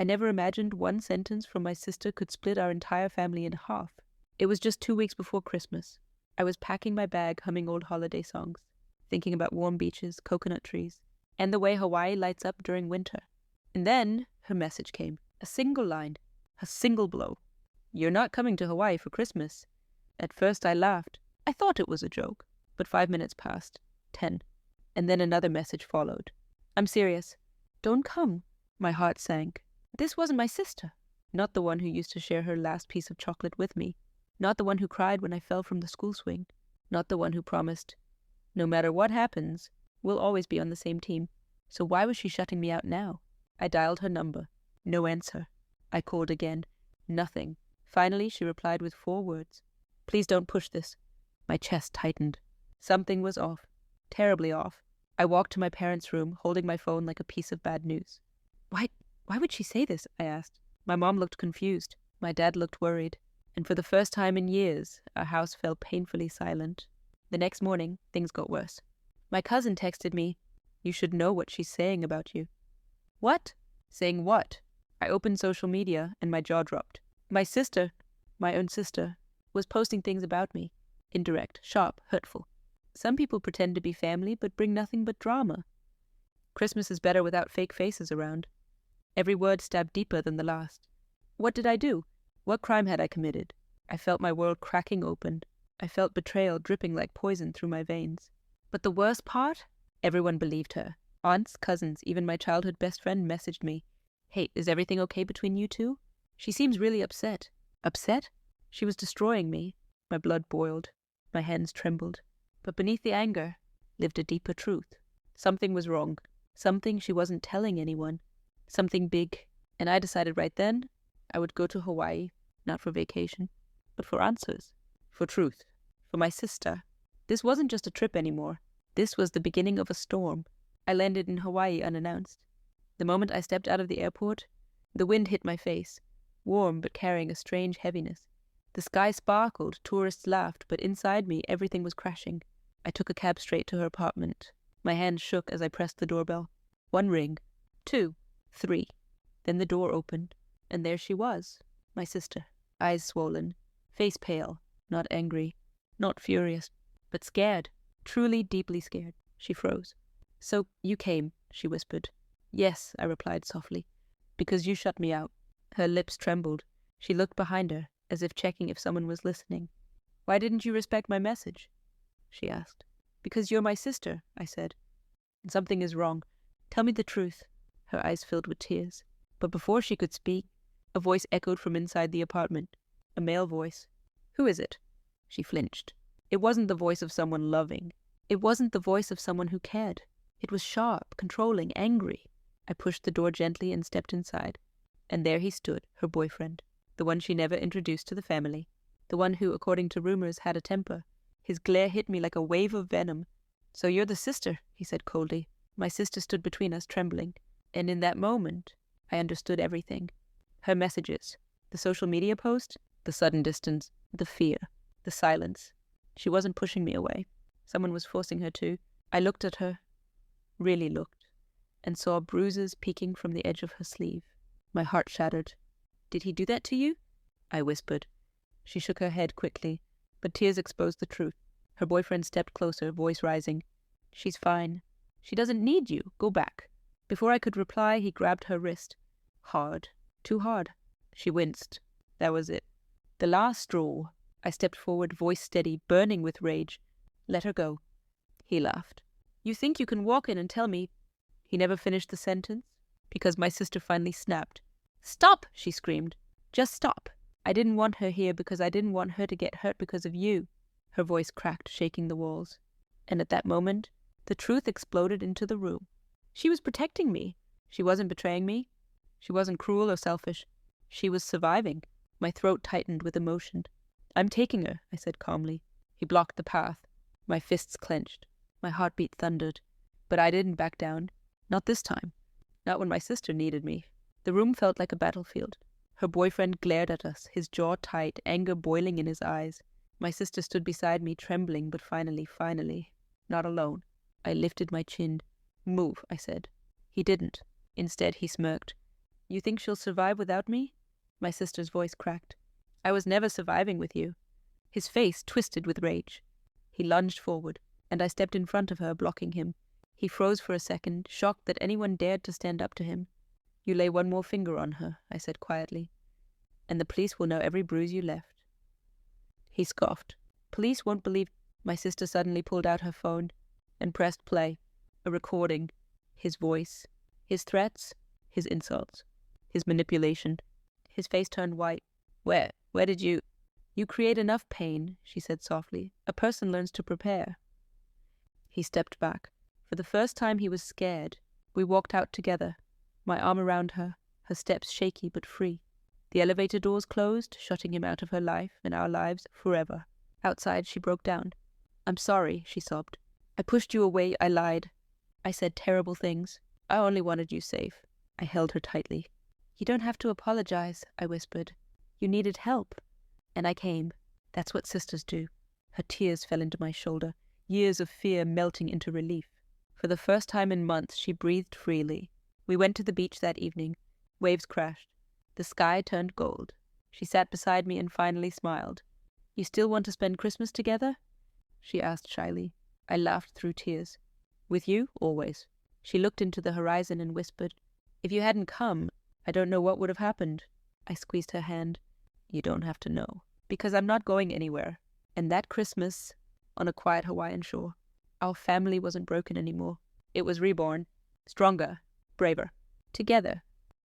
I never imagined one sentence from my sister could split our entire family in half. It was just 2 weeks before Christmas. I was packing my bag, humming old holiday songs, thinking about warm beaches, coconut trees, and the way Hawaii lights up during winter. And then her message came. A single line. A single blow. "You're not coming to Hawaii for Christmas." At first I laughed. I thought it was a joke. But 5 minutes passed. 10. And then another message followed. "I'm serious. Don't come." My heart sank. This wasn't my sister. Not the one who used to share her last piece of chocolate with me. Not the one who cried when I fell from the school swing. Not the one who promised, "No matter what happens, we'll always be on the same team." So why was she shutting me out now? I dialed her number. No answer. I called again. Nothing. Finally, she replied with 4 words. "Please don't push this." My chest tightened. Something was off. Terribly off. I walked to my parents' room, holding my phone like a piece of bad news. Why would she say this?" I asked. My mom looked confused. My dad looked worried. And for the first time in years, our house fell painfully silent. The next morning, things got worse. My cousin texted me, "You should know what she's saying about you." What? Saying what? I opened social media and my jaw dropped. My sister, my own sister, was posting things about me. Indirect, sharp, hurtful. Some people pretend to be family but bring nothing but drama. Christmas is better without fake faces around. Every word stabbed deeper than the last. What did I do? What crime had I committed? I felt my world cracking open. I felt betrayal dripping like poison through my veins. But the worst part? Everyone believed her. Aunts, cousins, even my childhood best friend messaged me. "Hey, is everything okay between you two? She seems really upset." Upset? She was destroying me. My blood boiled. My hands trembled. But beneath the anger lived a deeper truth. Something was wrong. Something she wasn't telling anyone. Something big. And I decided right then I would go to Hawaii, not for vacation, but for answers. For truth. For my sister. This wasn't just a trip anymore. This was the beginning of a storm. I landed in Hawaii unannounced. The moment I stepped out of the airport, the wind hit my face, warm but carrying a strange heaviness. The sky sparkled, tourists laughed, but inside me everything was crashing. I took a cab straight to her apartment. My hands shook as I pressed the doorbell. 1 ring, 2, 3. Then the door opened, and there she was, my sister, eyes swollen, face pale, not angry, not furious, but scared, truly deeply scared. She froze. "So you came," she whispered. "Yes," I replied softly, "because you shut me out." Her lips trembled. She looked behind her, as if checking if someone was listening. "Why didn't you respect my message?" she asked. "Because you're my sister," I said. "And something is wrong. Tell me the truth." Her eyes filled with tears. But before she could speak, a voice echoed from inside the apartment. A male voice. "Who is it?" She flinched. It wasn't the voice of someone loving. It wasn't the voice of someone who cared. It was sharp, controlling, angry. I pushed the door gently and stepped inside. And there he stood, her boyfriend. The one she never introduced to the family. The one who, according to rumors, had a temper. His glare hit me like a wave of venom. "So you're the sister," he said coldly. My sister stood between us, trembling. And in that moment, I understood everything. Her messages, the social media post, the sudden distance, the fear, the silence. She wasn't pushing me away. Someone was forcing her to. I looked at her, really looked, and saw bruises peeking from the edge of her sleeve. My heart shattered. "Did he do that to you?" I whispered. She shook her head quickly, but tears exposed the truth. Her boyfriend stepped closer, voice rising. "She's fine. She doesn't need you. Go back." Before I could reply, he grabbed her wrist. Hard. Too hard. She winced. That was it. The last straw. I stepped forward, voice steady, burning with rage. "Let her go." He laughed. "You think you can walk in and tell me—" He never finished the sentence, because my sister finally snapped. "Stop!" she screamed. "Just stop. I didn't want her here because I didn't want her to get hurt because of you." Her voice cracked, shaking the walls. And at that moment, the truth exploded into the room. She was protecting me. She wasn't betraying me. She wasn't cruel or selfish. She was surviving. My throat tightened with emotion. "I'm taking her," I said calmly. He blocked the path. My fists clenched. My heartbeat thundered. But I didn't back down. Not this time. Not when my sister needed me. The room felt like a battlefield. Her boyfriend glared at us, his jaw tight, anger boiling in his eyes. My sister stood beside me, trembling, but finally, not alone. I lifted my chin. "Move," I said. He didn't. Instead, he smirked. You think she'll survive without me? My sister's voice cracked. I was never surviving with you. His face twisted with rage. He lunged forward, and I stepped in front of her, blocking him. He froze for a second, shocked that anyone dared to stand up to him. You lay one more finger on her, I said quietly, and the police will know every bruise you left. He scoffed. Police won't believe. My sister suddenly pulled out her phone and pressed play. A recording. His voice. His threats. His insults. His manipulation. His face turned white. Where did you... You create enough pain, she said softly. A person learns to prepare. He stepped back. For the first time he was scared. We walked out together, my arm around her, her steps shaky but free. The elevator doors closed, shutting him out of her life and our lives forever. Outside, she broke down. I'm sorry, she sobbed. I pushed you away, I lied. I said terrible things. I only wanted you safe. I held her tightly. You don't have to apologize, I whispered. You needed help. And I came. That's what sisters do. Her tears fell into my shoulder, years of fear melting into relief. For the first time in months, she breathed freely. We went to the beach that evening. Waves crashed. The sky turned gold. She sat beside me and finally smiled. You still want to spend Christmas together? She asked shyly. I laughed through tears. With you, always. She looked into the horizon and whispered, If you hadn't come, I don't know what would have happened. I squeezed her hand. You don't have to know. Because I'm not going anywhere. And that Christmas, on a quiet Hawaiian shore, our family wasn't broken anymore. It was reborn. Stronger. Braver. Together.